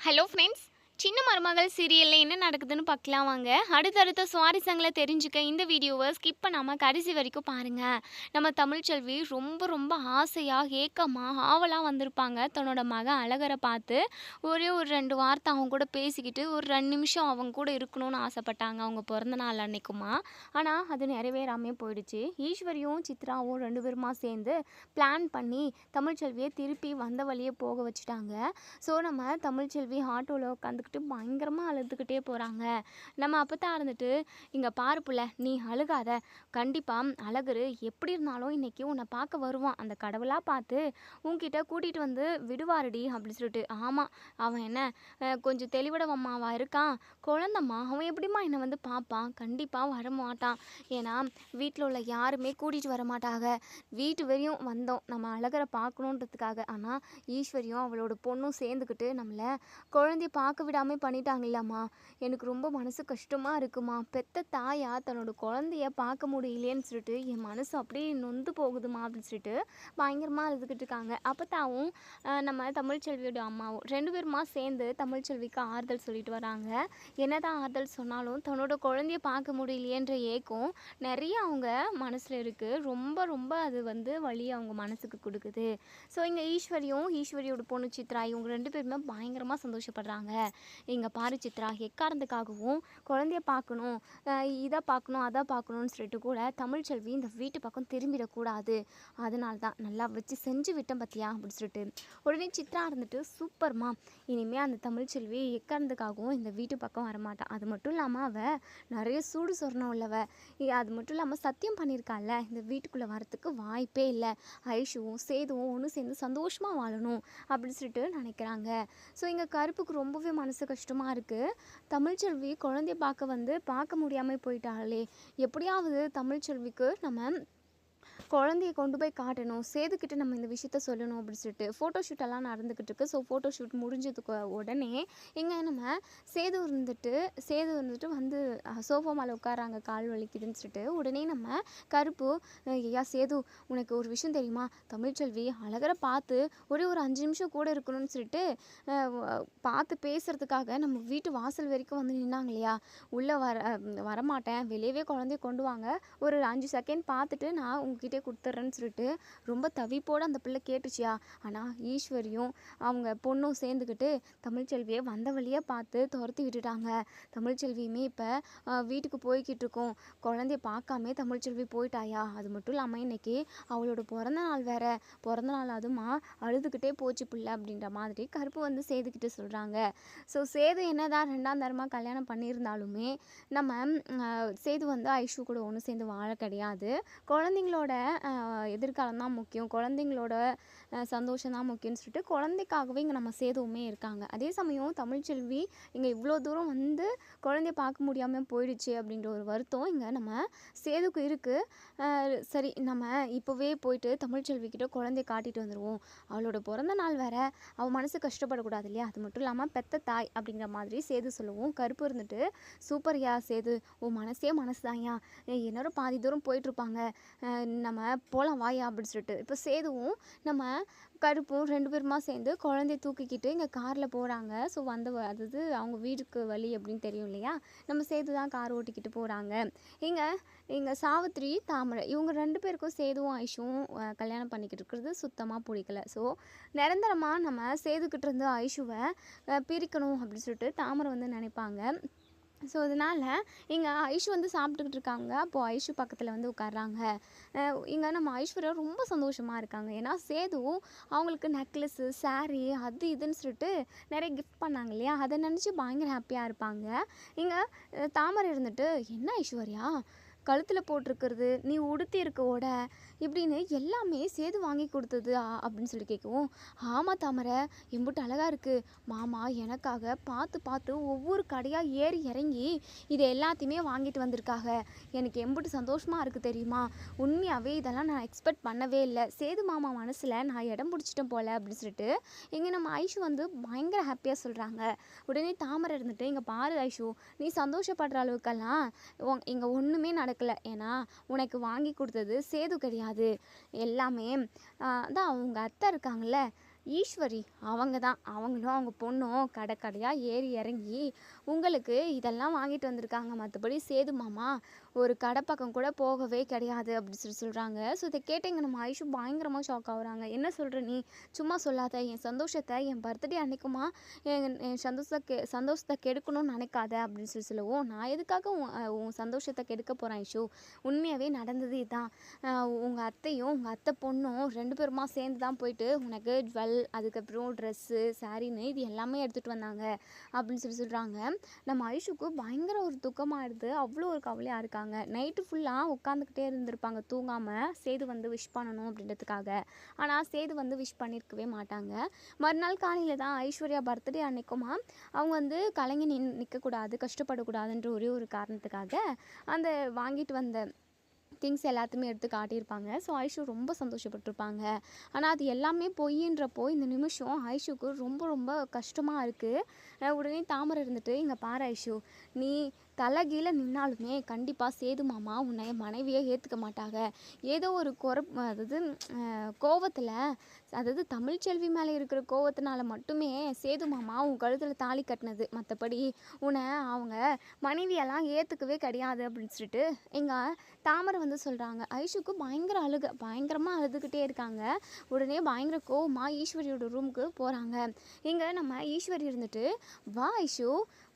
Hello friends. சின்ன மருமகள் சீரியலில் என்ன நடக்குதுன்னு பார்க்கலாம் வாங்க. அடுத்தடுத்த சுவாரஸ்யங்களை தெரிஞ்சுக்க இந்த வீடியோவை ஸ்கிப் பண்ணாமல் கடைசி வரைக்கும் பாருங்கள். நம்ம தமிழ்ச்செல்வி ரொம்ப ரொம்ப ஆசையாக ஏக்கமாக ஆவலாக வந்திருப்பாங்க தன்னோட மகன் அழகரை பார்த்து. ஒரே ஒரு 2 வார்த்தை அவங்க கூட பேசிக்கிட்டு ஒரு 2 நிமிஷம் அவங்க கூட இருக்கணும்னு ஆசைப்பட்டாங்க அவங்க பிறந்த நாள் அன்னைக்குமா. ஆனால் அது நிறைவேறாமே போயிடுச்சு. ஈஸ்வரியும் சித்ராவும் 2 பேருமா சேர்ந்து பிளான் பண்ணி தமிழ்ச்செல்வியை திருப்பி வந்த வழியே போக வச்சுட்டாங்க. ஸோ நம்ம தமிழ்ச்செல்வி ஆட்டோவில் உட்காந்துக்கிட்டு பயங்கரமாக அழுதுகிட்டே போகிறாங்க. நம்ம அப்போ இருந்துட்டு, இங்கே பாரு புள்ள, நீ அழுகாத, கண்டிப்பாக அழகரு எப்படி இருந்தாலும் இன்னைக்கு உன்னை பார்க்க வருவான், அந்த கடவுளாக பார்த்து உன்கிட்ட கூட்டிகிட்டு வந்து விடுவாருடி அப்படின்னு சொல்லிட்டு. ஆமாம், அவன் என்ன கொஞ்சம் தெளிவிடவம்மாவா இருக்கான், குழந்தம்மா, அவன் எப்படிம்மா என்னை வந்து பார்ப்பான், கண்டிப்பாக வரமாட்டான். ஏன்னா வீட்டில் உள்ள யாருமே கூட்டிகிட்டு வர மாட்டாங்க. வீட்டு வரையும் வந்தோம் நம்ம அழகரை பார்க்கணுன்றதுக்காக. ஆனால் ஈஸ்வரியும் அவளோட பொண்ணும் சேர்ந்துக்கிட்டு நம்மளை குழந்தைய பார்க்க விடாமல் பண்ணிட்டாங்கல்லம்மா. எனக்கு ரொம்ப மனசு கஷ்டமாக இருக்குமா. பெத்த தாயா தன்னோட குழந்தைய பார்க்க முடியலேன்னு சொல்லிட்டு என் மனசு அப்படியே நொந்து போகுதுமா அப்படின்னு சொல்லிட்டு பயங்கரமாக அழுதுகிட்டு இருக்காங்க. அப்பத்தாவும் நம்ம தமிழ்ச்செல்வியோட அம்மாவும் 2 பேருமா சேர்ந்து தமிழ்ச்செல்விக்கு ஆறுதல் சொல்லிட்டு வராங்க. என்னதான் ஆறுதல் சொன்னாலும் தன்னோட குழந்தைய பார்க்க முடியலையேன்ற ஏக்கம் நிறைய அவங்க மனசில் இருக்குது. ரொம்ப ரொம்ப அது வந்து வலி அவங்க மனசுக்கு கொடுக்குது. ஸோ இங்கே ஈஸ்வரியோட பொண்ணு சித்ரா இவங்க 2 பேருமே பயங்கரமாக சந்தோஷப்படுறாங்க. இங்கே பாரு சித்ரா, எக்காரணத்துக்காகவும் குழந்தைய பார்க்கணும், இதை பார்க்கணும் அதை பார்க்கணுன்னு சொல்லிட்டு கூட தமிழ்ச்செல்வி இந்த வீட்டு பக்கம் திரும்பிடக்கூடாது, அதனால தான் நல்லா வச்சு செஞ்சு விட்டேன் பார்த்தியா அப்படின்னு சொல்லிட்டு. உடனே சித்ரா இருந்துட்டு, சூப்பர்மா, இனிமேல் அந்த தமிழ்ச்செல்வி எக்காரணத்துக்காகவும் இந்த வீட்டு பக்கம் வரமாட்டான். அது மட்டும் இல்லாமல் அவள் நிறைய சூடு சொரணம் உள்ளவ, அது மட்டும் இல்லாமல் சத்தியம் பண்ணியிருக்கால, இந்த வீட்டுக்குள்ளே வரத்துக்கு வாய்ப்பே இல்லை, ஐஷுவும் சேதுவும் ஒன்று சேர்ந்து சந்தோஷமாக வாழணும் அப்படின்னு சொல்லிட்டு நினைக்கிறாங்க. ஸோ இங்கே கருப்புக்கு ரொம்பவே மனசு கஷ்டமாக இருக்குது. தமிழ்ச்செல்வி குழந்தைய பார்க்க முடியாமல் போயிட்டாளே, எப்படியாவது தமிழ்ச்செல்விக்கு நம்ம குழந்தைய கொண்டு போய் காட்டணும், சேதுக்கிட்ட நம்ம இந்த விஷயத்த சொல்லணும் அப்படின்னு சொல்லிட்டு ஃபோட்டோ ஷூட்டெல்லாம் நடந்துக்கிட்டு இருக்கு. ஸோ ஃபோட்டோ ஷூட் முடிஞ்சதுக்கு உடனே இங்கே நம்ம சேது இருந்துட்டு வந்து சோஃபா மேலே உட்காராங்க, கால் வலிக்குதுன்னு சொல்லிட்டு. உடனே நம்ம கருப்பு, ஐயா சேது, உனக்கு ஒரு விஷயம் தெரியுமா, தமிழ்ச்செல்வி அழகரை பார்த்து ஒரு 5 நிமிஷம் கூட இருக்கணும்னு சொல்லிட்டு பார்த்து பேசுகிறதுக்காக நம்ம வீட்டு வாசல் வரைக்கும் வந்து நின்னாங்க இல்லையா, உள்ளே வரமாட்டேன், வெளியவே குழந்தைய கொண்டு வாங்க, ஒரு 5 செகண்ட் பார்த்துட்டு நான் உங்ககிட்ட கொடுத்துட்றேன்னு சொல்லிட்டு ரொம்ப தவிப்போடு அந்த பிள்ளை கேட்டுச்சியா. ஆனால் ஈஸ்வரியும் அவங்க பொண்ணும் சேர்ந்துக்கிட்டு தமிழ்ச்செல்வியை வந்த வழியாக பார்த்து துரத்தி விட்டுட்டாங்க. தமிழ்ச்செல்வியுமே இப்போ வீட்டுக்கு போய்கிட்டு இருக்கோம், குழந்தைய பார்க்காமே தமிழ்ச்செல்வி போயிட்டாயா. அது மட்டும் இல்லாமல் இன்னைக்கு அவளோட பிறந்த நாள் அதுமா அழுதுகிட்டே போச்சு பிள்ளை அப்படின்ற மாதிரி கருப்பு வந்து சேதுக்கிட்டு சொல்கிறாங்க. ஸோ சேது என்னதான் 2ஆம் தரமாக கல்யாணம் பண்ணியிருந்தாலுமே நம்ம சேது வந்து ஐஷு கூட ஒன்று சேர்ந்து வாழ கிடையாது. குழந்தைங்களோட எதிர்காலம் தான் முக்கியம், குழந்தைங்களோட சந்தோஷம் தான் முக்கியம்னு சொல்லிட்டு குழந்தைக்காகவே இங்கே நம்ம சேதுவுமே இருக்காங்க. அதே சமயம் தமிழ்ச்செல்வி இங்கே இவ்வளோ தூரம் வந்து குழந்தைய பார்க்க முடியாமல் போயிடுச்சு அப்படின்ற ஒரு வருத்தம் இங்கே நம்ம சேதுக்கு இருக்குது. சரி, நம்ம இப்போவே போயிட்டு தமிழ்ச்செல்விக்கிட்ட குழந்தைய காட்டிட்டு வந்துடுவோம், அவளோட பிறந்த நாள் வேற, அவள் மனசு கஷ்டப்படக்கூடாது இல்லையா. அது மட்டும் இல்லாமல் பெத்த தாய் அப்படிங்கிற மாதிரி சேது சொல்லுவோம். கருப்பு இருந்துட்டு, சூப்பர்யா சேது, உன் மனசு தான்யா, என்னோட பாதி தூரம் போயிட்டுருப்பாங்க, நம்ம போகலாம் வாயா அப்படின்னு சொல்லிட்டு. இப்போ சேதுவும் நம்ம கருப்பும் 2 பேருமா சேர்ந்து குழந்தைய தூக்கிக்கிட்டு இங்கே காரில் போகிறாங்க. ஸோ அதாவது அவங்க வீட்டுக்கு வழி அப்படின்னு தெரியும் இல்லையா, நம்ம சேது தான் கார் ஓட்டிக்கிட்டு போகிறாங்க. இங்கே சாவித்திரி, தாமரை இவங்க 2 பேருக்கும் சேதுவும் ஐஷுவும் கல்யாணம் பண்ணிக்கிட்டு இருக்கிறது சுத்தமாக பிடிக்கல. ஸோ நிரந்தரமாக நம்ம சேதுக்கிட்ட இருந்து ஐஷுவை பிரிக்கணும் அப்படின்னு சொல்லிட்டு தாமரை வந்து நினைப்பாங்க. ஸோ அதனால் இங்கே ஐஷு வந்து சாப்பிட்டுக்கிட்டு இருக்காங்க. அப்போது ஐஷு பக்கத்தில் வந்து உட்கார்றாங்க. இங்கே நம்ம ஐஸ்வர்யா ரொம்ப சந்தோஷமாக இருக்காங்க. ஏன்னா சேது அவங்களுக்கு நெக்லஸ்ஸு, சாரீ, அது இதுன்னு சொல்லிட்டு நிறைய கிஃப்ட் பண்ணாங்க இல்லையா, அதை நினச்சி பயங்கர ஹாப்பியாக இருப்பாங்க. இங்கே தாமரை இருந்துட்டு, என்ன ஐஸ்வர்யா கழுத்தில் போட்டிருக்கிறது, நீ உடுத்தி இருக்க உடை, இப்படின்னு எல்லாமே சேது வாங்கி கொடுத்தது அப்படின்னு சொல்லி கேட்கவும், ஆமாம் தாமரை, எம்புட்டு அழகாக இருக்குது, மாமா எனக்காக பார்த்து ஒவ்வொரு கடையாக ஏறி இறங்கி இது எல்லாத்தையுமே வாங்கிட்டு வந்திருக்காங்க, எனக்கு எம்புட்டு சந்தோஷமாக இருக்குது தெரியுமா, உண்மையாகவே இதெல்லாம் நான் எக்ஸ்பெக்ட் பண்ணவே இல்லை, சேது மாமா மனசில் நான் இடம் பிடிச்சிட்டேன் போல் அப்படின்னு சொல்லிட்டு இங்கே நம்ம ஐஷு வந்து பயங்கர ஹாப்பியாக சொல்கிறாங்க. உடனே தாமரை இருந்துட்டு, இங்கே பாரு ஐஷு, நீ சந்தோஷப்படுற அளவுக்கெல்லாம் இங்கே ஒன்றுமே நடக்கலை, ஏன்னா உனக்கு வாங்கி கொடுத்தது சேது கிடையாது, எல்லாமே தான் அவங்க அத்தை இருக்காங்கல்ல, ஈஸ்வரி அவங்க தான். அவங்களும் அவங்க பொண்ணும் கடை கடையாக ஏறி இறங்கி உங்களுக்கு இதெல்லாம் வாங்கிட்டு வந்திருக்காங்க. மற்றபடி சேது மாமா ஒரு கடை பக்கம் கூட போகவே கிடையாது அப்படி சொல்கிறாங்க. ஸோ இதை கேட்டீங்க நம்ம ஐஷு பயங்கரமாக ஷாக் ஆகுறாங்க. என்ன சொல்கிற நீ? சும்மா சொல்லாத. என் சந்தோஷத்தை என் பர்த்டே அன்னைக்குமா என் சந்தோஷத்தை கெடுக்கணும்னு நினைக்காத அப்படின்னு சொல்லவும், நான் எதுக்காக உன் சந்தோஷத்தை கெடுக்க போகிறேன் ஐஷு? உண்மையாகவே நடந்தது இதுதான். உங்கள் அத்தையும் உங்கள் அத்தை பொண்ணும் 2 பேருமா சேர்ந்து தான் போயிட்டு உனக்கு அதுக்கப்புறம் ட்ரெஸ்ஸு சாரின்னு இது எல்லாமே எடுத்துகிட்டு வந்தாங்க அப்படின்னு சொல்கிறாங்க. நம்ம ஐஷுக்கு பயங்கர ஒரு துக்கமாகிடுது. அவ்வளோ ஒரு கவலையாக இருக்காங்க. நைட்டு ஃபுல்லாக உட்காந்துக்கிட்டே இருந்திருப்பாங்க தூங்காமல், சேது வந்து விஷ் பண்ணணும் அப்படின்றதுக்காக. ஆனால் சேது வந்து விஷ் பண்ணியிருக்கவே மாட்டாங்க. மறுநாள் காலையில் தான் ஐஸ்வர்யா பர்த்டே அன்னைக்குமா அவங்க வந்து கலங்கி நிற்கக்கூடாது, கஷ்டப்படக்கூடாதுன்ற ஒரே ஒரு காரணத்துக்காக அந்த வாங்கிட்டு வந்த திங்ஸ் எல்லாத்தையுமே எடுத்து காட்டியிருப்பாங்க. ஸோ ஐஷு ரொம்ப சந்தோஷப்பட்டிருப்பாங்க. ஆனால் அது எல்லாமே பொய்ன்றப்போ இந்த நிமிஷம் ஐஷுக்கு ரொம்ப ரொம்ப கஷ்டமாக இருக்குது. உடனே தாமரை இருந்துட்டு, இங்கே பாரு ஐஷு, நீ தலைகீழ நின்னாலுமே கண்டிப்பாக சேது மாமா உன்னை மனைவியை ஏற்றுக்க மாட்டாங்க. ஏதோ ஒரு அதாவது கோவத்தில், அதாவது தமிழ்ச்செல்வி மேலே இருக்கிற கோவத்தினால மட்டுமே சேது மாமா உன் கழுத்தில் தாலி கட்டினது. மற்றபடி உன்னை அவங்க மனைவியெல்லாம் ஏற்றுக்கவே கிடையாது அப்படின்னு சொல்லிட்டு எங்கள் தாமரை வந்து சொல்கிறாங்க. ஐஷுக்கு பயங்கரமாக அழுதுகிட்டே இருக்காங்க. உடனே பயங்கர கோவமாக ஈஸ்வரியோட ரூமுக்கு போகிறாங்க. இங்கே நம்ம ஈஸ்வரி இருந்துட்டு, வா ஐஷு,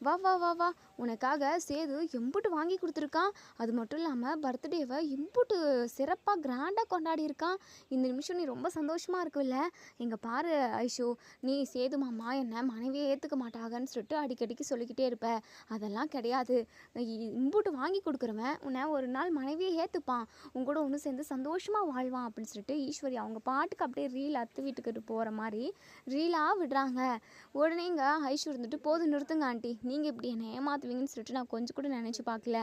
வா வா வா வா, உனக்காக சேது எம்புட்டு வாங்கி கொடுத்துருக்கான். அது மட்டும் இல்லாமல் பர்த்டேவை எம்புட்டு சிறப்பாக கிராண்டாக கொண்டாடி இருக்கான். இந்த நிமிஷம் நீ ரொம்ப சந்தோஷமாக இருக்குல்ல? இங்கே பாரு ஐஷு, நீ சேது மாமா என்னை மனைவியை ஏற்றுக்க மாட்டாங்கன்னு சொல்லிட்டு அடிக்கடிக்கு சொல்லிக்கிட்டே இருப்ப. அதெல்லாம் கிடையாது. இம்புட்டு வாங்கி கொடுக்குறவன் உன்னை ஒரு நாள் மனைவியை ஏற்றுப்பான், உன் கூட ஒன்று சேர்ந்து சந்தோஷமாக வாழ்வான் அப்படின்னு சொல்லிட்டு ஈஸ்வரி அவங்க பாட்டுக்கு அப்படியே ரீல் அத்து வீட்டுக்கு போகிற மாதிரி ரீலாக விடுறாங்க. உடனே இங்கே ஐஷு இருந்துட்டு, போதும் நிறுத்துங்க ஆண்டி, நீங்கள் இப்படி என்னை ஏமாத்துவீங்கன்னு சொல்லிட்டு நான் கொஞ்சம் கூட நினச்சி பார்க்கல.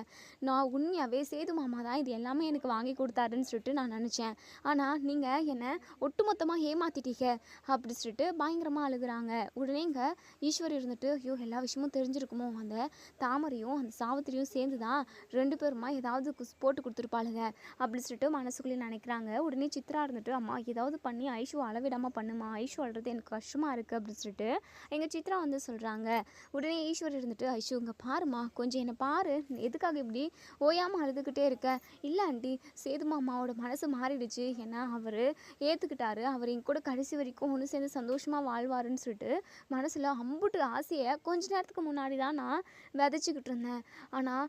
நான் உண்மையாகவே சேது மாமா தான் இது எல்லாமே எனக்கு வாங்கி கொடுத்தாருன்னு சொல்லிட்டு நான் நினச்சேன். ஆனால் நீங்கள் என்னை ஒட்டுமொத்தமாக ஏமாற்றிட்டீங்க அப்படி சொல்லிட்டு பயங்கரமாக அழுகுறாங்க. உடனே இங்கே ஈஸ்வரி இருந்துட்டு, ஐயோ எல்லா விஷயமும் தெரிஞ்சிருக்குமோ, அந்த தாமரையும் அந்த சாவித்திரியும் சேர்ந்து தான் 2 பேருமா ஏதாவது போட்டு கொடுத்துருப்பாளுங்க அப்படி சொல்லிட்டு மனசுக்குள்ளேயே நினைக்கிறாங்க. உடனே சித்ரா இருந்துட்டு, அம்மா ஏதாவது பண்ணி ஐஷு அளவிடாமல் பண்ணுமா, ஐஷு அழுறது எனக்கு கஷ்டமாக இருக்குது அப்படின்னு சொல்லிட்டு எங்கள் சித்ரா வந்து சொல்கிறாங்க. உடனே ஈஸ்வரி இருந்துட்டு, ஐஷு இங்கே பாருமா, கொஞ்சம் என்னை பாரு, எதுக்காக இப்படி ஓயாமல் அழுதுகிட்டே இருக்க? இல்லை ஆண்டி, சேது மாமாவோட மனசு மாறிடுச்சு, ஏன்னா அவர் ஏற்றுக்கிட்டாரு, அவர் என் கூட கடைசி வரைக்கும் ஒன்று சேர்ந்து சந்தோஷமாக வாழ்வாருன்னு சொல்லிட்டு மனசில் அம்புட்டு ஆசையை கொஞ்ச நேரத்துக்கு முன்னாடி தான் நான் விதைச்சிக்கிட்டு இருந்தேன். ஆனால்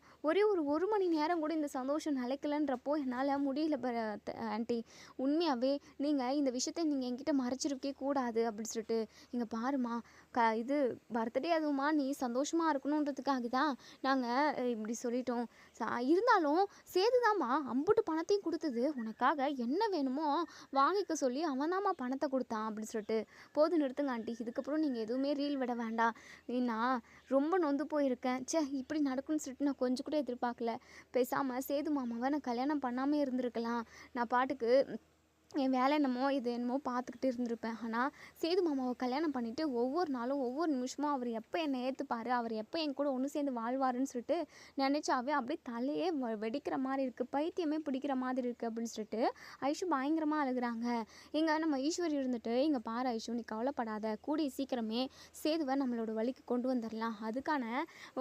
ஒரு மணி நேரம் கூட இந்த சந்தோஷம் நிலைக்கலன்றப்போ என்னால் முடியல ஆண்டி. உண்மையாகவே நீங்கள் இந்த விஷயத்தை நீங்கள் என்கிட்ட மறைச்சிருக்கே கூடாது அப்படின்னு சொல்லிட்டு, இங்கே பாருமா, இது பர்த்டே அதுவுமா நீ சந்தோஷமாக இருக்கணுன்றதுக்காக தான் நாங்கள் இப்படி சொல்லிட்டோம். இருந்தாலும் சேதுதாம்மா அம்புட்டு பணத்தையும் கொடுத்தது, உனக்காக என்ன வேணுமோ வாங்கிக்க சொல்லி அவன் தாம்மா பணத்தை கொடுத்தான் அப்படின்னு சொல்லிட்டு, போது நிறுத்துங்க ஆண்டி, இதுக்கப்புறம் நீங்கள் எதுவுமே ரீல் விட வேண்டாம். நான் ரொம்ப நொந்து போயிருக்கேன். இப்படி நடக்கும்னு சொல்லிட்டு நான் கொஞ்சம் கூட எதிர்பார்க்கல. பேசாமல் சேது மாமாவை நான் கல்யாணம் பண்ணாமல் இருந்திருக்கலாம். நான் பாட்டுக்கு என் வேலை என்னமோ பார்த்துக்கிட்டு இருந்திருப்பேன். ஆனால் சேது மாமாவை கல்யாணம் பண்ணிவிட்டு ஒவ்வொரு நாளும் ஒவ்வொரு நிமிஷமும் அவர் எப்போ என்னை ஏற்றுப்பார், அவர் எப்போ என் கூட ஒன்று சேர்ந்து வாழ்வாருன்னு சொல்லிட்டு நினச்சாவே அப்படியே தலையே வெடிக்கிற மாதிரி இருக்குது, பைத்தியமே பிடிக்கிற மாதிரி இருக்குது அப்படின்னு சொல்லிட்டு ஐஷு பயங்கரமாக அழுகுறாங்க. இங்கே நம்ம ஈஸ்வரி இருந்துட்டு, இங்கே பாரு ஐஷு, நீ கவலைப்படாத, கூடிய சீக்கிரமே சேதுவை நம்மளோட வழிக்கு கொண்டு வந்துடலாம். அதுக்கான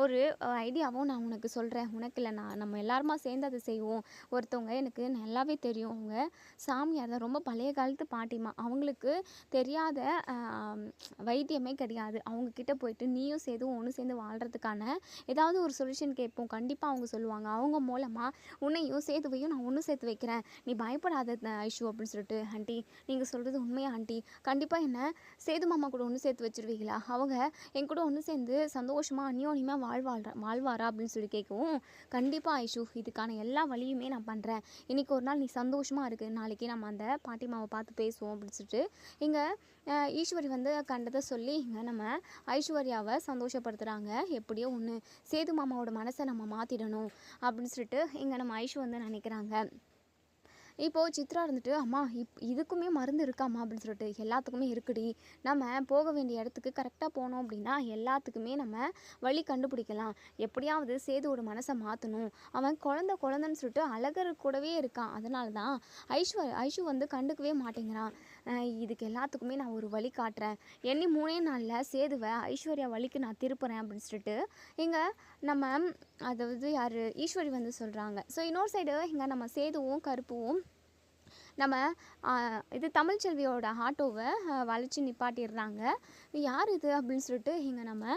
ஒரு ஐடியாவும் நான் உனக்கு சொல்கிறேன். உனக்கு இல்லை, நம்ம எல்லாருமா சேர்ந்து அதை செய்வோம். ஒருத்தவங்க எனக்கு நல்லாவே தெரியும், அவங்க சாமியார் ரொம்ப பழைய காலத்து பாட்டிமா, அவங்களுக்கு தெரியாத வைத்தியமே கிடையாது. அவங்கக்கிட்ட போயிட்டு நீயும் சேதும் ஒன்று சேர்ந்து வாழ்கிறதுக்கான ஏதாவது ஒரு சொல்யூஷன் கேட்போம், கண்டிப்பாக அவங்க சொல்லுவாங்க. அவங்க மூலமாக உன்னையும் சேதுவையும் நான் ஒன்று சேர்த்து வைக்கிறேன், நீ பயப்படாத ஐஷு அப்படின்னு சொல்லிட்டு. ஆண்டி நீங்கள் சொல்கிறது உண்மையா ஆண்டி? கண்டிப்பாக என்ன சேது மாமா கூட ஒன்று சேர்த்து வச்சுருவீங்களா? அவங்க என் கூட ஒன்று சேர்ந்து சந்தோஷமாக அந்யோன்யமாக வாழ்வாரா அப்படின்னு சொல்லி கேட்கவும், கண்டிப்பாக ஐஷு, இதுக்கான எல்லா வழியுமே நான் பண்ணுறேன். இன்றைக்கி ஒரு நாள் நீ சந்தோஷமாக இருக்குது, நாளைக்கு நம்ம அந்த பாட்டிமாவை பார்த்து பேசுவோம் அப்படின்னு சொல்லிட்டு இங்கே ஈஸ்வரி வந்து கண்டதை சொல்லி இங்கே நம்ம ஐஸ்வர்யாவை சந்தோஷப்படுத்துகிறாங்க. எப்படியோ ஒன்று சேது மாமாவோட மனசை நம்ம மாற்றிடணும் அப்படின்னு சொல்லிட்டு இங்கே நம்ம ஐஷு வந்து நினைக்கிறாங்க. இப்போது சித்ரா இருந்துட்டு, அம்மா இதுக்குமே மருந்து இருக்காம்மா அப்படின்னு சொல்லிட்டு, எல்லாத்துக்குமே இருக்குடி, நம்ம போக வேண்டிய இடத்துக்கு கரெக்டாக போனோம் அப்படின்னா எல்லாத்துக்குமே நம்ம வழி கண்டுபிடிக்கலாம். எப்படியாவது சேதுவோட மனசை மாற்றணும். அவன் குழந்தைன்னு சொல்லிட்டு அழகர் கூடவே இருக்கான். அதனால தான் ஐஷு வந்து கண்டுக்கவே மாட்டேங்கிறான். இதுக்கு எல்லாத்துக்குமே நான் ஒரு வழி காட்டுறேன். எண்ணி 3 நாளில் சேதுவை ஐஸ்வர்யா வழிக்கு நான் திருப்புறேன் அப்படின்னு சொல்லிட்டு இங்கே நம்ம அதாவது யார் ஈஸ்வரி வந்து சொல்கிறாங்க. ஸோ இன்னொரு சைடு இங்கே நம்ம சேதுவும் கருப்புவும் நம்ம இது தமிழ்ச்செல்வியோட ஆட்டோவை வளைச்சி நிப்பாட்டிடுறாங்க. யார் இது அப்படின்னு சொல்லிட்டு இங்கே நம்ம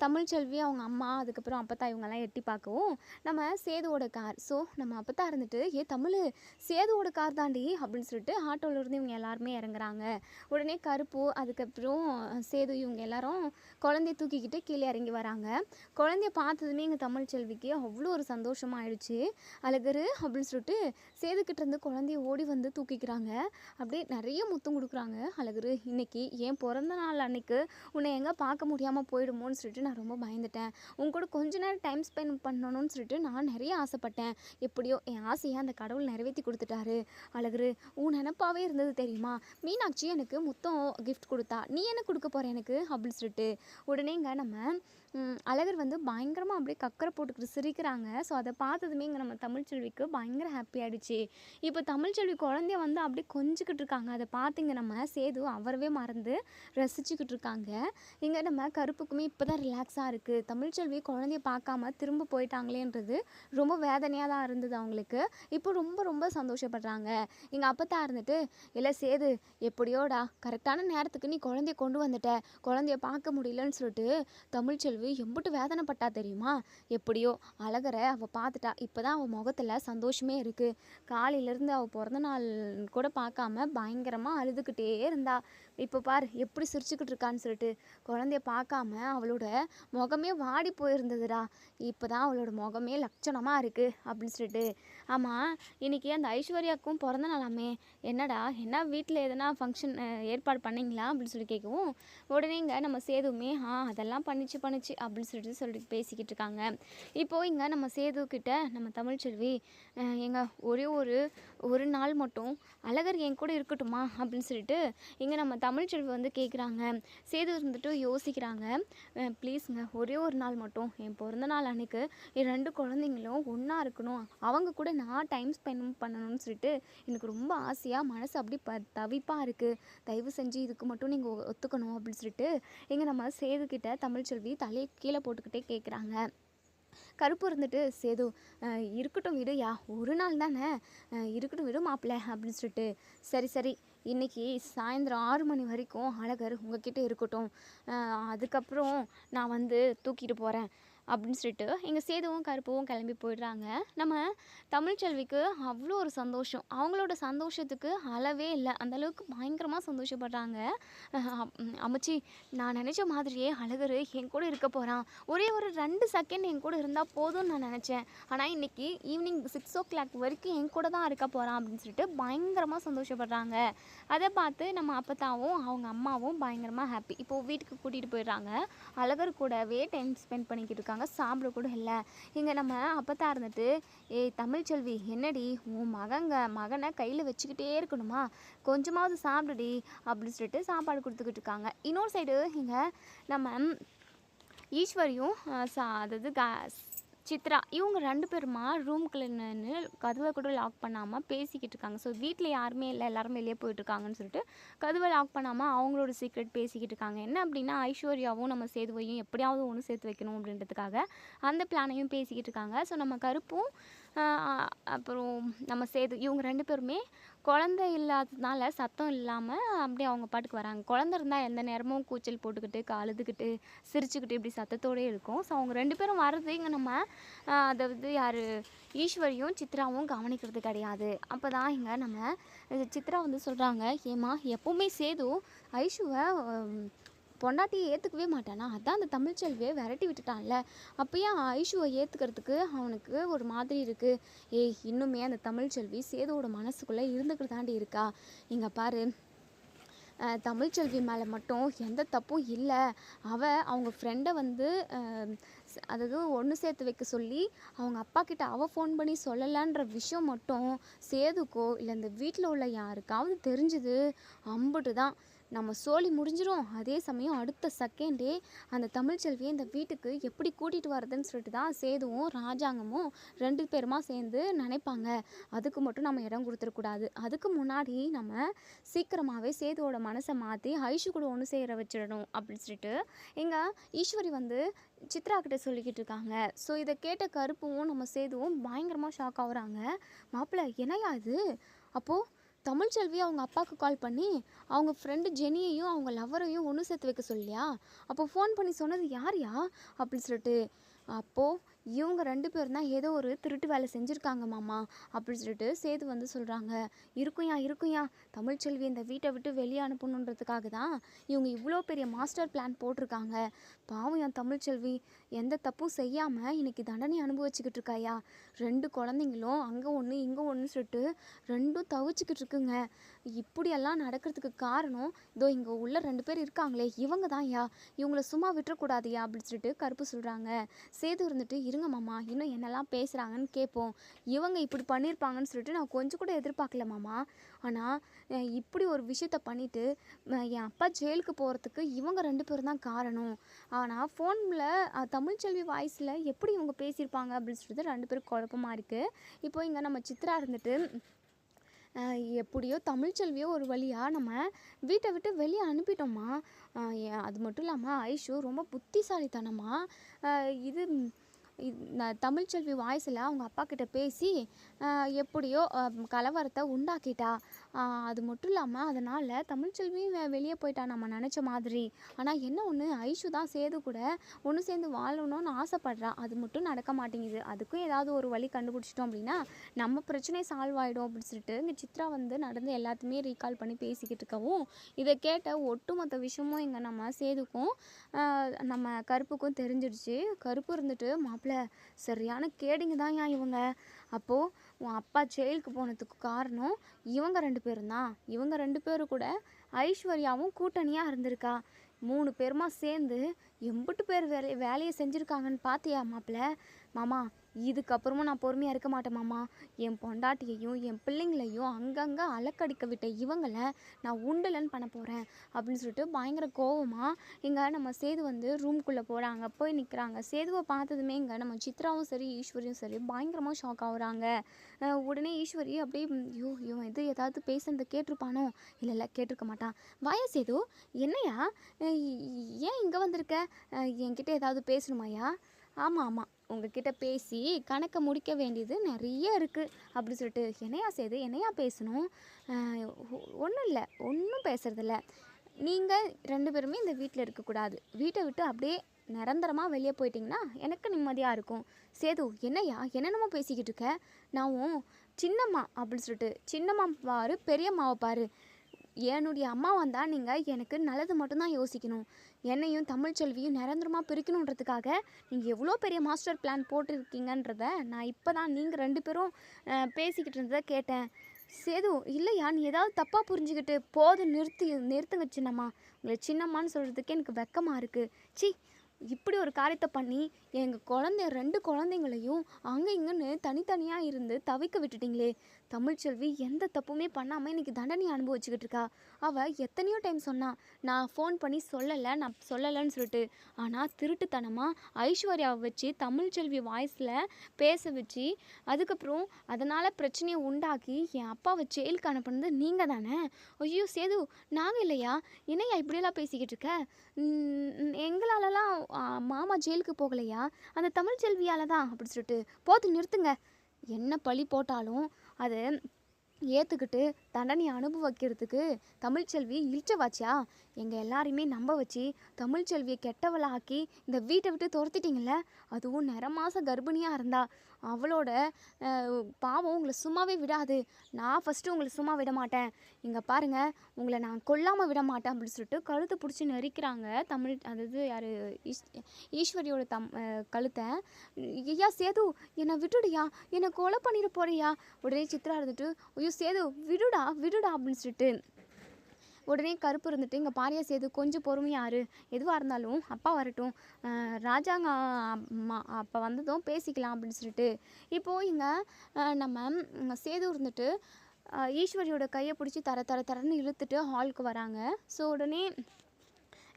தமிழ்ச்செல்வி அவங்க அம்மா அதுக்கப்புறம் அப்பத்தா இவங்கெல்லாம் எட்டி பார்க்கவும் நம்ம சேதுவோட கார். ஸோ நம்ம அப்பத்தா இருந்துட்டு தமிழ் சேதுவோட கார் தாண்டி அப்படின்னு சொல்லிட்டு ஆட்டோவிலேருந்து இவங்க எல்லாருமே இறங்குறாங்க. உடனே கருப்பு அதுக்கப்புறம் சேது இவங்க எல்லாரும் குழந்தைய தூக்கிக்கிட்டு கீழே இறங்கி வராங்க. குழந்தைய பார்த்ததுமே எங்கள் தமிழ்ச்செல்விக்கு அவ்வளோ ஒரு சந்தோஷமாயிடுச்சு. அழகரு அப்படின்னு சொல்லிட்டு சேதுக்கிட்டேருந்து குழந்தைய ஓடி வந்து தூக்கிக்கிறாங்க. அப்படியே நிறைய முத்தம் கொடுக்குறாங்க. அழகரு இன்னைக்கு என் பிறந்த நாள் அன்னைக்கு உன்னை எங்கே பார்க்க முடியாமல் போயிடுமோன்னு சொல்லிட்டு நான் ரொம்ப பயந்துட்டேன். உன் கூட கொஞ்ச நேரம் டைம் ஸ்பெண்ட் பண்ணணும்னு சொல்லிட்டு நான் நிறைய ஆசைப்பட்டேன். எப்படியோ என் ஆசையை அந்த கடவுள் நிறைவேற்றி கொடுத்துட்டாரு. அழகரு உன் நினப்பாவே இருந்தது தெரியுமா? மீனாட்சி எனக்கு முத்தம் கிஃப்ட் கொடுத்தா, நீ என்ன கொடுக்க போகிற எனக்கு அப்படின்னு சொல்லிட்டு உடனேங்க நம்ம அழகர் வந்து பயங்கரமாக அப்படியே கக்கரை போட்டுக்கிட்டு சிரிக்கிறாங்க. ஸோ அதை பார்த்ததுமே இங்கே நம்ம தமிழ்ச்செல்விக்கு பயங்கர ஹாப்பி ஆகிடுச்சு. இப்போ தமிழ்ச்செல்வி குழந்தைய வந்து அப்படியே கொஞ்சிக்கிட்டு இருக்காங்க. அதை பார்த்திங்க நம்ம சேது அவரவே மறந்து ரசிச்சுக்கிட்டு இருக்காங்க. இங்கே நம்ம கருப்புக்குமே இப்போ தான் ரிலாக்ஸாக இருக்குது. தமிழ்ச்செல்வி குழந்தைய பார்க்காம திரும்ப போயிட்டாங்களேன்றது ரொம்ப வேதனையாக தான் இருந்தது அவங்களுக்கு. இப்போ ரொம்ப ரொம்ப சந்தோஷப்படுறாங்க. எங்கள் அப்பத்தா இருந்துட்டு இல்லை சேது எப்படியோடா கரெக்டான நேரத்துக்கு நீ குழந்தைய கொண்டு வந்துட்ட, குழந்தைய பார்க்க முடியலன்னு சொல்லிட்டு தமிழ்ச்செல்வி எம்பிட்டு வேதனைப்பட்டா தெரியுமா? எப்படியோ அழகரை அவள் பார்த்துட்டா. இப்போ தான் அவள் முகத்தில் சந்தோஷமே இருக்குது. காலையிலேருந்து அவள் பிறந்த நாள் கூட பார்க்காம பயங்கரமாக அழுதுகிட்டே இருந்தா. இப்போ பார் எப்படி சிரிச்சுக்கிட்டு இருக்கான்னு சொல்லிட்டு குழந்தைய பார்க்காம அவளோட முகமே வாடி போயிருந்ததுடா. இப்போ தான் அவளோட முகமே லட்சணமாக இருக்குது அப்படின்னு சொல்லிட்டு. ஆமாம் இன்றைக்கி அந்த ஐஸ்வர்யாவுக்கும் பிறந்த நாளாமே, என்னடா என்ன வீட்டில் எதனா ஃபங்க்ஷன் ஏற்பாடு பண்ணிங்களா அப்படின்னு சொல்லி கேட்கவும் உடனே இங்கே நம்ம சேதுவுமே அதெல்லாம் பண்ணிச்சு அப்படின்னு சொல்லிட்டு பேசிக்கிட்டு இருக்காங்க. இப்போது இங்கே நம்ம சேதுக்கிட்ட நம்ம தமிழ்ச்செல்வி எங்க ஒரு நாள் மட்டும் அழகர் என் கூட இருக்கட்டுமா அப்படின்னு சொல்லிட்டு இங்கே நம்ம தமிழ்ச்செல்வி வந்து கேட்குறாங்க. சேது இருந்துட்டு யோசிக்கிறாங்க. ப்ளீஸுங்க ஒரு நாள் மட்டும் என் பிறந்த நாள் அன்னைக்கு என் 2 குழந்தைங்களும் ஒன்றா இருக்கணும், அவங்க கூட நான் டைம் ஸ்பெண்ட் பண்ணணும்னு சொல்லிட்டு எனக்கு ரொம்ப ஆசையாக மனசு அப்படி தவிப்பாக இருக்குது. தயவு செஞ்சு இதுக்கு மட்டும் நீங்கள் ஒத்துக்கணும் அப்படின்னு சொல்லிட்டு இங்கே நம்ம சேதுக்கிட்ட தமிழ்ச்செல்வி தலையை கீழே போட்டுக்கிட்டே கேட்குறாங்க. கருப்பு இருந்துட்டு சேது இருக்கட்டும் விடுயா, ஒரு நாள் தானே, இருக்கட்டும் விடு மாப்பிள்ள அப்படின்னு சொல்லிட்டு சரி இன்றைக்கி சாயந்தரம் 6 மணி வரைக்கும் அழகர் உங்ககிட்ட இருக்கட்டும், அதுக்கப்புறம் நான் வந்து தூக்கிட்டு போகிறேன் அப்படின்னு சொல்லிட்டு எங்கள் சேதுவும் கருப்பும் கிளம்பி போயிடுறாங்க. நம்ம தமிழ்ச்செல்விக்கு அவ்வளோ ஒரு சந்தோஷம். அவங்களோட சந்தோஷத்துக்கு அளவே இல்லை. அந்தளவுக்கு பயங்கரமாக சந்தோஷப்படுறாங்க. அம்மச்சி நான் நினச்ச மாதிரியே அழகர் என் கூட இருக்க போகிறான், ஒரு 2 செகண்ட் என் கூட இருந்தால் போதும்னு நான் நினச்சேன். ஆனால் இன்றைக்கி ஈவினிங் 6 o'clock வரைக்கும் என் கூட தான் இருக்க போகிறான் அப்படின்னு சொல்லிட்டு பயங்கரமாக சந்தோஷப்படுறாங்க. அதை பார்த்து நம்ம அப்பத்தாவும் அவங்க அம்மாவும் பயங்கரமாக ஹாப்பி. இப்போது வீட்டுக்கு கூட்டிகிட்டு போயிடுறாங்க. அழகர் கூடவே டைம் ஸ்பெண்ட் பண்ணிக்கிட்டு இருக்காங்க. சாப்பிட கூட இல்லை. இங்கே நம்ம அப்பத்தா இருந்துட்டு தமிழ்ச்செல்வி என்னடி உன் மகனை கையில் வச்சுக்கிட்டே இருக்கணுமா, கொஞ்சமாவது சாப்பிடுடி அப்படின்னு சொல்லிட்டு சாப்பாடு கொடுத்துக்கிட்டு இருக்காங்க. இன்னொரு சைடு இங்கே நம்ம ஈஸ்வரியும் அதாவது சித்ரா இவங்க 2 பேருமா ரூம்குள்ளே நின்று கதவை கூட லாக் பண்ணாமல் பேசிக்கிட்டு இருக்காங்க. ஸோ வீட்டில் யாருமே இல்லை, எல்லாரும் வெளியே போயிட்டுருக்காங்கன்னு சொல்லிட்டு கதவை லாக் பண்ணாமல் அவங்களோட சீக்ரெட் பேசிக்கிட்டு இருக்காங்க. என்ன அப்படின்னா ஐஸ்வர்யாவும் நம்ம சேதுவையும் எப்படியாவது ஒன்று சேர்த்து வைக்கணும் அப்படின்றதுக்காக அந்த பிளானையும் பேசிக்கிட்டு இருக்காங்க. ஸோ நம்ம கருப்பும் அப்புறம் நம்ம சேது இவங்க 2 பேருமே குழந்தை இல்லாததுனால சத்தம் இல்லாமல் அப்படியே அவங்க பாட்டுக்கு வராங்க. குழந்தை இருந்தால் எந்த நேரமும் கூச்சல் போட்டுக்கிட்டு அழுதுகிட்டு சிரிச்சுக்கிட்டு இப்படி சத்தத்தோடே இருக்கும். ஸோ அவங்க 2 பேரும் வர்றது இங்கே நம்ம அதாவது யார் ஈஸ்வரியும் சித்ராவும் கவனிக்கிறது கிடையாது. அப்போ தான் இங்கே நம்ம சித்ரா வந்து சொல்கிறாங்க, ஏம்மா எப்போவுமே சேது ஐஷுவை பொண்டாட்டியை ஏற்றுக்கவே மாட்டானா, அதான் அந்த தமிழ்ச்செல்வியை விரட்டி விட்டுட்டான்ல, அப்போயே ஐஷுவை ஏற்றுக்கிறதுக்கு அவனுக்கு ஒரு மாதிரி இருக்குது. இன்னுமே அந்த தமிழ்ச்செல்வி சேதுவோட மனசுக்குள்ளே இருந்துக்கிட்டு தாண்டி இருக்கா. இங்கே பாரு தமிழ்ச்செல்வி மேலே மட்டும் எந்த தப்பும் இல்லை. அவங்க ஃப்ரெண்டை வந்து அதாவது ஒன்று சேர்த்து வைக்க சொல்லி அவங்க அப்பா கிட்ட ஃபோன் பண்ணி சொல்லலான்ற விஷயம் மட்டும் சேதுக்கோ இல்லை இந்த வீட்டில் உள்ள யாருக்காவது தெரிஞ்சுது அம்புட்டு தான். நம்ம சோலி முடிஞ்சிரும். அதே சமயம் அடுத்த செகண்டே அந்த தமிழ்ச்செல்வியை இந்த வீட்டுக்கு எப்படி கூட்டிகிட்டு வரதுன்னு சொல்லிட்டு தான் சேதுவும் ராஜாங்கமும் 2 பேருமா சேர்ந்து நினைப்பாங்க. அதுக்கு மட்டும் நம்ம இடம் கொடுத்துடக்கூடாது. அதுக்கு முன்னாடி நம்ம சீக்கிரமாகவே சேதுவோட மனசை மாற்றி ஐஷு கூட ஒன்று சேர வச்சிடணும் அப்படின்னு சொல்லிட்டு எங்கள் ஈஸ்வரி வந்து சித்ரா கிட்ட சொல்லிக்கிட்டு இருக்காங்க. ஸோ இதை கேட்ட கருப்பும் நம்ம சேதுவும் பயங்கரமாக ஷாக் ஆகுறாங்க. மாப்பிள்ளை என்னையா இது? அப்போது தமிழ்ச்செல்வி அவங்க அப்பாவுக்கு கால் பண்ணி அவங்க ஃப்ரெண்டு ஜெனியையும் அவங்க லவ்வரையும் ஒன்று சேர்த்து வைக்க சொல்லியா? அப்போ ஃபோன் பண்ணி சொன்னது யார்யா அப்படின்னு சொல்லிட்டு அப்போது இவங்க 2 பேரும் தான் ஏதோ ஒரு திருட்டு வேலை செஞ்சுருக்காங்க மாமா அப்படின்னு சொல்லிட்டு சேது வந்து சொல்கிறாங்க. இருக்குயா தமிழ்ச்செல்வி இந்த வீட்டை விட்டு வெளியே அனுப்பணுன்றதுக்காக தான் இவங்க இவ்வளோ பெரிய மாஸ்டர் பிளான் போட்டிருக்காங்க. பாவம் என் தமிழ்ச்செல்வி எந்த தப்பும் செய்யாமல் இன்னைக்கு தண்டனை அனுபவிச்சுக்கிட்டு இருக்காயா. 2 குழந்தைங்களும் அங்கே ஒன்று இங்கே ஒன்று சொல்லிட்டு 2ம் தவிச்சுக்கிட்டு இருக்குங்க. இப்படியெல்லாம் நடக்கிறதுக்கு காரணம் இதோ இங்கே உள்ள 2 பேர் இருக்காங்களே இவங்க தான் யா. இவங்கள சும்மா விட்டுறக்கூடாதுயா அப்படின்னு சொல்லிட்டு கருப்பு சொல்கிறாங்க. சேது இருந்துட்டு இருங்க மாமா இன்னும் என்னெல்லாம் பேசுகிறாங்கன்னு கேட்போம். இவங்க இப்படி பண்ணியிருப்பாங்கன்னு சொல்லிட்டு நான் கொஞ்சம் கூட எதிர்பார்க்கல மாமா. ஆனால் இப்படி ஒரு விஷயத்த பண்ணிவிட்டு என் அப்பா ஜெயிலுக்கு போகிறதுக்கு இவங்க 2 பேரும் தான் காரணம். ஆனால் ஃபோனில் தமிழ்ச்செல்வி வாய்ஸில் எப்படி இவங்க பேசியிருப்பாங்க அப்படின்னு சொல்லிட்டு 2 பேரும் குழப்பமாக இருக்குது. இப்போ இங்கே நம்ம சித்ரா இருந்துட்டு எப்படியோ தமிழ்ச்செல்வியோ ஒரு வழியாக நம்ம வீட்டை விட்டு வெளியே அனுப்பிட்டோம்மா. அது மட்டும் இல்லாமல் ஐஷு ரொம்ப புத்திசாலித்தனமாக இது தமிழ்ச்செல்வி வாய்ஸில் அவங்க அப்பா கிட்ட பேசி எப்படியோ கலவரத்தை உண்டாக்கிட்டா. அது மட்டும் இல்லாமல் அதனால் தமிழ்ச்செல்வியும் வெளியே போயிட்டா நம்ம நினச்ச மாதிரி. ஆனால் என்ன ஒன்று ஐஷு தான் சேது கூட ஒன்று சேர்ந்து வாழணும்னு ஆசைப்படுறா. அது மட்டும் நடக்க மாட்டேங்குது. அதுக்கும் ஏதாவது ஒரு வழி கண்டுபிடிச்சிட்டோம் அப்படின்னா நம்ம பிரச்சனை சால்வ் ஆகிடும் அப்படின்னு சொல்லிட்டு இங்கே சித்ரா வந்து நடந்து எல்லாத்தையுமே ரீகால் பண்ணி பேசிக்கிட்டு இருக்கவும் இதை கேட்ட ஒட்டுமொத்த விஷயமும் இங்கே நம்ம சேதுக்கும் நம்ம கருப்புக்கும் தெரிஞ்சிடுச்சு. கருப்பு இருந்துட்டு மாப்பிள்ளை சரியான கேடிங்க தான் ஏன் இவங்க. அப்போது உன் அப்பா ஜெயிலுக்கு போனதுக்கு காரணம் இவங்க 2 பேரும் தான். இவங்க 2 பேரும் கூட ஐஸ்வர்யாவும் கூட்டணியாக இருந்திருக்கா. 3 பேருமா சேர்ந்து எம்பிட்டு பேர் வேலையை செஞ்சுருக்காங்கன்னு பார்த்தியா மாப்பிள்ளை? மாமா இதுக்கப்புறமும் நான் பொறுமையாக இருக்க மாட்டேன் மாமா. என் பொண்டாட்டியையும் என் பிள்ளைங்களையும் அங்கங்கே அலக்கடிக்க விட்ட இவங்களை நான் உண்டலன்னு பண்ண போகிறேன் அப்படின்னு சொல்லிட்டு பயங்கர கோவமாக இங்கே நம்ம சேது வந்து ரூம்குள்ளே போகிறாங்க. போய் நிற்கிறாங்க. சேதுவை பார்த்ததுமே இங்கே நம்ம சித்ராவும் சரி ஈஸ்வரியும் சரி பயங்கரமாக ஷாக் ஆகுறாங்க. உடனே ஈஸ்வரி அப்படியே இவன் இது ஏதாவது பேசுனதை கேட்டிருப்பானோ? இல்லை கேட்டிருக்க மாட்டான். வாயா சேது என்னையா ஏன் இங்கே வந்திருக்க? என்கிட்ட ஏதாவது பேசணுமாயா? ஆமாம் உங்ககிட்ட பேசி கணக்கை முடிக்க வேண்டியது நிறைய இருக்குது அப்படி சொல்லிட்டு என்னையா சேது என்னையா பேசணும்? ஒன்றும் இல்லை ஒன்றும் பேசுறதில்ல. நீங்கள் 2 பேருமே இந்த வீட்டில் இருக்கக்கூடாது. வீட்டை விட்டு அப்படியே நிரந்தரமாக வெளியே போயிட்டிங்கன்னா எனக்கு நிம்மதியாக இருக்கும். சேது என்னையா என்னென்னமோ பேசிக்கிட்டு இருக்க? நான் சின்னம்மா அப்படின்னு சொல்லிட்டு சின்னம்மா பாரு பெரியம்மாவை பாரு. என்னுடைய அம்மா வந்தால் நீங்கள் எனக்கு நல்லது மட்டும்தான் யோசிக்கணும். என்னையும் தமிழ்ச்செல்வியும் நிரந்தரமாக பிரிக்கணுன்றதுக்காக நீங்கள் எவ்வளோ பெரிய மாஸ்டர் பிளான் போட்டிருக்கீங்கன்றத நான் இப்போ தான் நீங்கள் 2 பேரும் பேசிக்கிட்டு இருந்ததை கேட்டேன். சேது இல்லையா நீ ஏதாவது தப்பாக புரிஞ்சுக்கிட்டு போதும் நிறுத்துங்க சின்னம்மா. உங்களை சின்னம்மான்னு சொல்கிறதுக்கே எனக்கு வெக்கமாக இருக்குது. சி இப்படி ஒரு காரியத்தை பண்ணி எங்கள் 2 குழந்தைங்களையும் அங்கே இங்கேன்னு தனித்தனியாக இருந்து தவிக்க விட்டுட்டிங்களே. தமிழ்ச்செல்வி எந்த தப்புமே பண்ணாமல் இன்றைக்கி தண்டனை அனுபவிச்சுக்கிட்டு இருக்கா. அவள் எத்தனையோ டைம் சொன்னான் நான் ஃபோன் பண்ணி நான் சொல்லலைன்னு சொல்லிட்டு. ஆனால் திருட்டுத்தனமாக ஐஸ்வர்யாவை வச்சு தமிழ்ச்செல்வி வாய்ஸில் பேச வச்சு அதுக்கப்புறம் அதனால் பிரச்சனையை உண்டாக்கி என் அப்பாவை ஜெயிலுக்கு அனுப்புனது நீங்கள் தானே? ஐயோ சேது நாங்கள் இல்லையா? என்னையா இப்படியெல்லாம் பேசிக்கிட்டு இருக்க? எங்களாலலாம் மாமா ஜெயிலுக்கு போகலையா? அந்த தமிழ்ச்செல்வியால் தான் அப்படி சொல்லிட்டு போது நிறுத்துங்க. என்ன பழி போட்டாலும் அதை ஏற்றுக்கிட்டு தண்டனை அனுபவிக்கிறதுக்கு தமிழ்ச்செல்வி இழிச்சவாச்சியா? எங்கள் எல்லாரையுமே நம்ப வச்சு தமிழ்ச்செல்வியை கெட்டவளாக்கி இந்த வீட்டை விட்டு துரத்திட்டிங்கள. அதுவும் நிறமாச கர்ப்பிணியாக இருந்தா. அவளோட பாவம் உங்களை சும்மாவே விடாது. நான் ஃபஸ்ட்டு உங்களை சும்மா விட மாட்டேன். இங்கே பாருங்கள் உங்களை நான் கொல்லாமல் விட மாட்டேன் அப்படின்னு சொல்லிட்டு கழுத்தை பிடிச்சி நெரிக்கிறாங்க. அதாவது யார் ஈஸ்வரியோட கழுத்தை. ஐயா சேது என்னை விட்டுடுயா, என்னை கொலை பண்ணிட போறியா? உடனே சித்ரா இருந்துட்டு ஐயோ சேது விடுடா அப்படின்னு சொல்லிட்டு உடனே கருப்பு இருந்துட்டு இங்கே பாரியா சேது கொஞ்சம் பொறுமையாரு. எதுவாக இருந்தாலும் அப்பா வரட்டும், ராஜாங்க அம்மா அப்போ வந்ததும் பேசிக்கலாம் அப்படின்னு சொல்லிட்டு இப்போது இங்கே நம்ம சேது இருந்துட்டு ஈஸ்வரியோட கையை பிடிச்சி தர தர தரன்னு இழுத்துட்டு ஹாலுக்கு வராங்க. ஸோ உடனே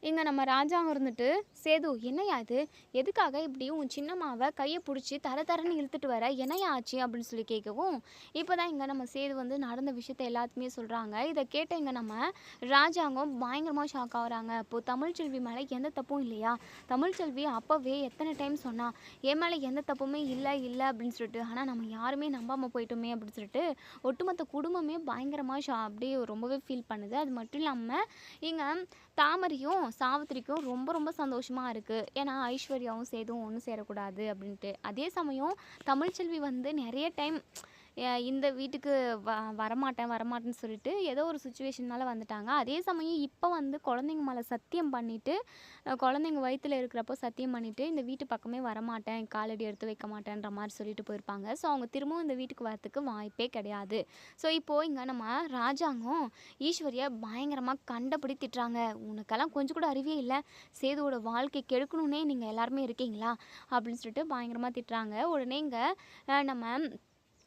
இங்கே நம்ம ராஜாங்க இருந்துட்டு, சேது என்னையா இது, எதுக்காக இப்படி உன் சின்னம்மாவை கையை பிடிச்சி தர தரன்னு இழுத்துட்டு வர, என்னையா ஆச்சு அப்படின்னு சொல்லி கேட்கவும், இப்போ தான் இங்கே நம்ம சேது வந்து நடந்த விஷயத்த எல்லாத்துக்குமே சொல்கிறாங்க. இதை கேட்ட இங்கே நம்ம ராஜாங்கம் பயங்கரமாக ஷாக் ஆகுறாங்க. அப்போது தமிழ்ச்செல்வி மேலே எந்த தப்பும் இல்லையா, தமிழ்ச்செல்வி அப்போவே எத்தனை டைம் சொன்னா என் மேலே எந்த தப்புமே இல்லை இல்லை அப்படின்னு சொல்லிட்டு, ஆனால் நம்ம யாருமே நம்பாமல் போயிட்டோமே அப்படின்னு சொல்லிட்டு ஒட்டுமொத்த குடும்பமே பயங்கரமாக அப்படியே ரொம்பவே ஃபீல் பண்ணுது. அது மட்டும் இல்லாமல் இங்கே தாமரையும் சாவித்திரிக்கும் ரொம்ப ரொம்ப சந்தோஷமாக இருக்குது. ஏன்னா ஐஸ்வர்யாவும் சேதுவும் ஒன்று சேரக்கூடாது அப்படின்ட்டு. அதே சமயம் தமிழ்ச்செல்வி வந்து நிறைய டைம் இந்த வீட்டுக்கு வரமாட்டேன்னு சொல்லிட்டு ஏதோ ஒரு சுச்சுவேஷன்னால வந்துட்டாங்க. அதே சமயம் இப்போ வந்து குழந்தைங்க மேலே சத்தியம் பண்ணிவிட்டு, குழந்தைங்க வயிற்றில் இருக்கிறப்போ சத்தியம் பண்ணிவிட்டு இந்த வீட்டு பக்கமே வரமாட்டேன், காலடி எடுத்து வைக்க மாட்டேன்ற மாதிரி சொல்லிட்டு போயிருப்பாங்க. ஸோ அவங்க திரும்பவும் இந்த வீட்டுக்கு வரத்துக்கு வாய்ப்பே கிடையாது. ஸோ இப்போது இங்கே நம்ம ராஜாங்கம் ஈஸ்வரியை பயங்கரமாக கண்டபடி திட்டுறாங்க. உனக்கெல்லாம் கொஞ்சம் கூட அறிவே இல்லை, சேதுவோட வாழ்க்கை கெடுக்கணுன்னே நீங்கள் எல்லாருமே இருக்கீங்களா அப்படின்னு சொல்லிட்டு பயங்கரமாக திட்டுறாங்க. உடனே இங்கே நம்ம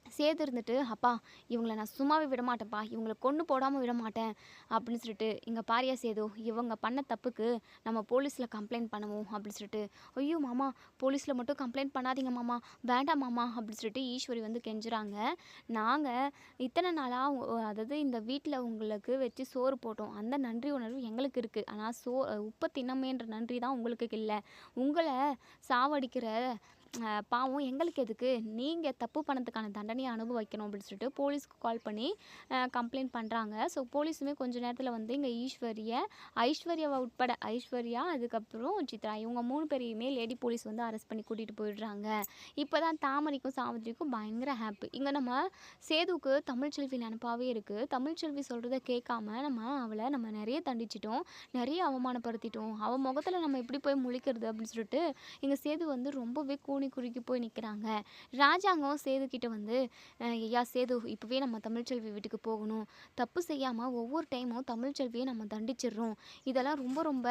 சேது இருந்துட்டு, அப்பா இவங்கள நான் சும்மாவே விட மாட்டேன்ப்பா, இவங்கள கொன்று போடாமல் விட மாட்டேன் அப்படின்னு சொல்லிட்டு, இங்கே பாரியா சேது, இவங்க பண்ண தப்புக்கு நம்ம போலீஸில் கம்ப்ளைண்ட் பண்ணுவோம் அப்படின்னு சொல்லிட்டு, ஐயோ மாமா போலீஸில் மட்டும் கம்ப்ளைண்ட் பண்ணாதீங்க மாமா, வேண்டாம் மாமா அப்படின்னு சொல்லிட்டு ஈஸ்வரி வந்து கெஞ்சுறாங்க. நாங்கள் இத்தனை நாளாக அதாவது இந்த வீட்டில் உங்களுக்கு வச்சு சோறு போட்டோம், அந்த நன்றி உணர்வு எங்களுக்கு இருக்குது. ஆனால் உப்பை தின்னமேன்ற நன்றி தான் உங்களுக்கு இல்லை. உங்களை சாவடிக்கிற பாவம் எங்களுக்கு எதுக்கு, நீங்கள் தப்பு பண்ணதுக்கான தண்டனையை அனுபவிக்கணும் அப்படின்னு சொல்லிட்டு போலீஸ்க்கு கால் பண்ணி கம்ப்ளைண்ட் பண்ணுறாங்க. ஸோ போலீஸுமே கொஞ்ச நேரத்தில் வந்து இங்கே ஐஸ்வர்யாவை உட்பட ஐஸ்வர்யா அதுக்கப்புறம் சித்ரா இவங்க 3 பேரையுமே லேடி போலீஸ் வந்து அரெஸ்ட் பண்ணி கூட்டிகிட்டு போயிடுறாங்க. இப்போ தான் தாமரைக்கும் சாவித்திரிக்கும் பயங்கர ஹாப்பி. இங்கே நம்ம சேதுவுக்கு தமிழ்ச்செல்வி நினப்பாகவே இருக்குது. தமிழ்ச்செல்வி சொல்கிறத கேட்காம அவளை நிறைய தண்டிச்சிட்டோம், நிறைய அவமானப்படுத்திட்டோம், அவள் முகத்தில் நம்ம எப்படி போய் முழிக்கிறது அப்படின்னு சொல்லிட்டு இங்கே சேது வந்து ரொம்பவே குறுக்கி போய் நிற்கிறாங்க. ராஜாங்கம் சேது கிட்ட வந்து, ஐயா சேது இப்போவே நம்ம தமிழ்ச்செல்வி வீட்டுக்கு போகணும், தப்பு செய்யாமல் ஒவ்வொரு டைமும் தமிழ்ச்செல்வியை நம்ம தண்டிச்சிடுறோம், இதெல்லாம் ரொம்ப ரொம்ப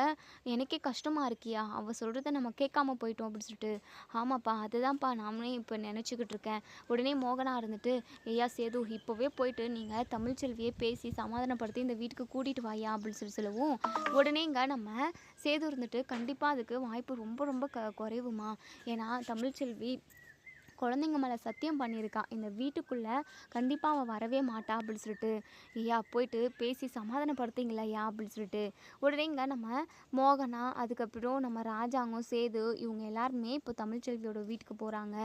எனக்கே கஷ்டமாக இருக்கியா, அவள் சொல்கிறத நம்ம கேட்காம போயிட்டோம் அப்படின்னு சொல்லிட்டு, ஆமாப்பா அதுதான்ப்பா நாமளே இப்போ நினச்சிக்கிட்டு இருக்கேன். உடனே மோகனா இருந்துட்டு, ஐயா சேது இப்போவே போயிட்டு நீங்கள் தமிழ்ச்செல்வியை பேசி சமாதானப்படுத்தி இந்த வீட்டுக்கு கூட்டிகிட்டு வாயா அப்படின்னு சொல்லவும், உடனே இங்கே நம்ம சேது இருந்துட்டு, கண்டிப்பாக அதுக்கு வாய்ப்பு ரொம்ப ரொம்ப குறைவுமா, ஏன்னா தமிழ்ச்செல்வி குழந்தைங்க மேலே சத்தியம் பண்ணியிருக்கா, இந்த வீட்டுக்குள்ளே கண்டிப்பாக அவள் வரவே மாட்டா அப்படின்னு சொல்லிட்டு, ஐயா போயிட்டு பேசி சமாதானப்படுத்திங்களா ஐயா அப்படின்னு சொல்லிட்டு, உடனே இங்கே நம்ம மோகனா அதுக்கப்புறம் நம்ம ராஜாங்கம் சேது இவங்க எல்லாருமே இப்போ தமிழ்ச்செல்வியோட வீட்டுக்கு போகிறாங்க.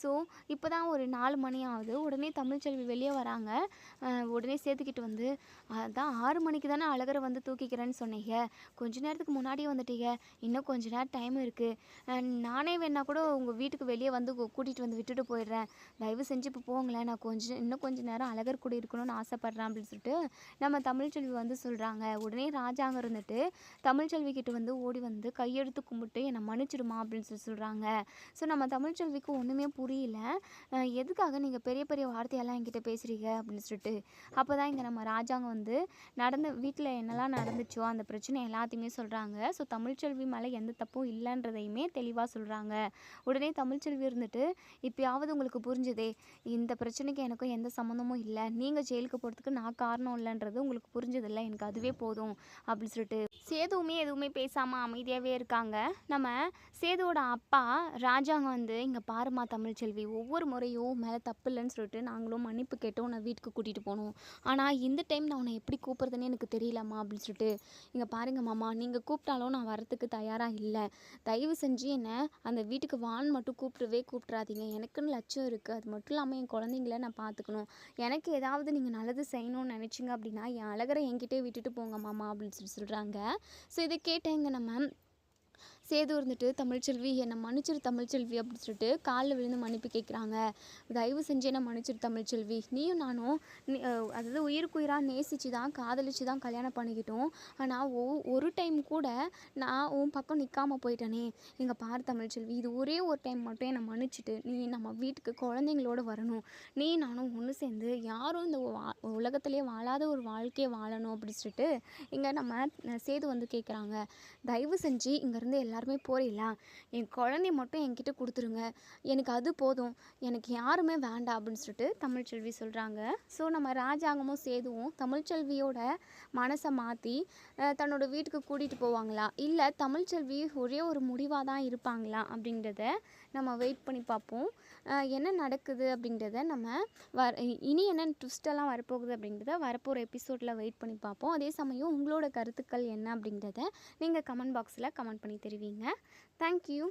ஸோ இப்போ தான் ஒரு 4 மணி ஆகுது. உடனே தமிழ்ச்செல்வி வெளியே வராங்க. உடனே சேதுக்கிட்டு வந்து, அதான் 6 மணிக்கு தானே அழகரை வந்து தூக்கிக்கிறேன்னு சொன்னீங்க, கொஞ்ச நேரத்துக்கு முன்னாடியே வந்துட்டீங்க, இன்னும் கொஞ்ச நேரம் டைம் இருக்குது, நானே வேணா கூட உங்கள் வீட்டுக்கு வெளியே வந்து கூட்டிகிட்டு வந்து விட்டுட்டு போயிடுறேன், தயவு செஞ்சு இப்போ போங்களேன், நான் இன்னும் கொஞ்சம் நேரம் அழகர் கூட இருக்கணும்னு ஆசைப்பட்றேன் அப்படின்னு சொல்லிட்டு நம்ம தமிழ்ச்செல்வி வந்து சொல்கிறாங்க. உடனே ராஜாங்க இருந்துட்டு தமிழ்ச்செல்வி கிட்ட வந்து ஓடி வந்து கையெடுத்து கும்பிட்டு என்னை மன்னிச்சிடுமா அப்படின்னு சொல்கிறாங்க. ஸோ நம்ம தமிழ்ச்செல்விக்கு ஒன்றுமே புரியல, எதுக்காக நீங்கள் பெரிய பெரிய வார்த்தையெல்லாம் என்கிட்ட பேசுகிறீங்க அப்படின்னு சொல்லிட்டு. அப்போ தான் இங்கே நம்ம ராஜாங்க வந்து வீட்டில் என்னெல்லாம் நடந்துச்சோ அந்த பிரச்சனை எல்லாத்தையுமே சொல்கிறாங்க. ஸோ தமிழ்ச்செல்வி மேலே எந்த தப்பும் இல்லைன்றதையுமே தெளிவாக சொல்கிறாங்க. உடனே தமிழ்ச்செல்வி இருந்துட்டு, இப்போயாவது உங்களுக்கு புரிஞ்சுதே, இந்த பிரச்சனைக்கு எனக்கும் எந்த சம்மந்தமும் இல்லை, நீங்கள் ஜெயிலுக்கு போகிறதுக்கு நான் காரணம் இல்லைன்றது உங்களுக்கு புரிஞ்சதில்லை, எனக்கு அதுவே போதும் அப்படின்னு சொல்லிட்டு சேதுவுமே எதுவுமே பேசாமல் அமைதியாகவே இருக்காங்க. நம்ம சேதுவோட அப்பா ராஜாங்க வந்து, இங்கே பாருமா தமிழ்ச்செல்வி, ஒவ்வொரு முறையும் மேலே தப்பு இல்லைன்னு சொல்லிட்டு நாங்களும் மன்னிப்பு கேட்டோம், உன்னை வீட்டுக்கு கூட்டிகிட்டு போனோம், ஆனால் இந்த டைம் நான் உன்னை எப்படி கூப்பிட்றதுன்னு எனக்கு தெரியலம்மா அப்படின்னு சொல்லிட்டு, இங்கே பாருங்க மாமா, நீங்கள் கூப்பிட்டாலும் நான் வரத்துக்கு தயாராக இல்லை, தயவு செஞ்சு என்னை அந்த வீட்டுக்கு வான்னு மட்டும் கூப்பிட்றாதீங்க, எனக்குன்னு லட்சம் இருக்குது, அது மட்டும் இல்லாமல் என் குழந்தைங்கள நான் பார்த்துக்கணும், எனக்கு ஏதாவது நீங்கள் நல்லது செய்யணும்னு நினச்சிங்க அப்படின்னா என் அழகரை என்கிட்டே விட்டுட்டு போங்க மாமா அப்படின்னு சொல்கிறாங்க. ஸோ இதை கேட்டேங்க நம்ம சேது இருந்துட்டு, தமிழ்ச்செல்வி என்னை மன்னிச்சிரு தமிழ்ச்செல்வி அப்படின்னு சொல்லிட்டு காலில் விழுந்து மன்னிப்பு கேட்குறாங்க. தயவு செஞ்சு என்னை மன்னிச்சிரு தமிழ்ச்செல்வி, நீயும் நானும் அதாவது உயிருக்குயிராக நேசித்து தான் காதலிச்சு தான் கல்யாணம் பண்ணிக்கிட்டோம், ஆனால் ஒரு டைம் கூட நான் உன் பக்கம் நிற்காமல் போயிட்டேனே, இங்கே பாரு தமிழ்ச்செல்வி, இது ஒரே ஒரு டைம் மட்டும் என்னை மன்னிச்சிட்டு நீ நம்ம வீட்டுக்கு குழந்தைங்களோட வரணும், நீ நானும் ஒன்று சேர்ந்து யாரும் இந்த உலகத்திலே வாழாத ஒரு வாழ்க்கையை வாழணும் அப்படின்னு சொல்லிட்டு இங்கே நம்ம சேது வந்து கேட்குறாங்க. தயவு செஞ்சு இங்கேருந்து எல்லாரும் யாருமே போறீங்களா? என் குழந்தைய மட்டும் என்கிட்ட குடுத்துருங்க. எனக்கு அது போதும். எனக்கு யாருமே வேண்டாம் அப்படின்னு சொல்லிட்டு தமிழ்ச்செல்வி சொல்றாங்க. ஸோ நம்ம ராஜாங்கமும் சேதுவும் தமிழ்ச்செல்வியோட மனச மாத்தி தன்னோட வீட்டுக்கு கூட்டிட்டு போவாங்களா? இல்ல தமிழ்ச்செல்வி ஒரே ஒரு முடிவா தான் இருப்பாங்களா? அப்படின்றத நம்ம வெயிட் பண்ணி பார்ப்போம். என்ன நடக்குது அப்படின்றத நம்ம இனி என்ன ட்விஸ்ட்டெல்லாம் வரப்போகுது அப்படின்றத வரப்போகிற எபிசோடில் வெயிட் பண்ணி பார்ப்போம். அதே சமயம் உங்களோட கருத்துக்கள் என்ன அப்படின்றத நீங்கள் கமெண்ட் பாக்ஸில் கமெண்ட் பண்ணி தெரிவிங்க. தேங்க்யூ.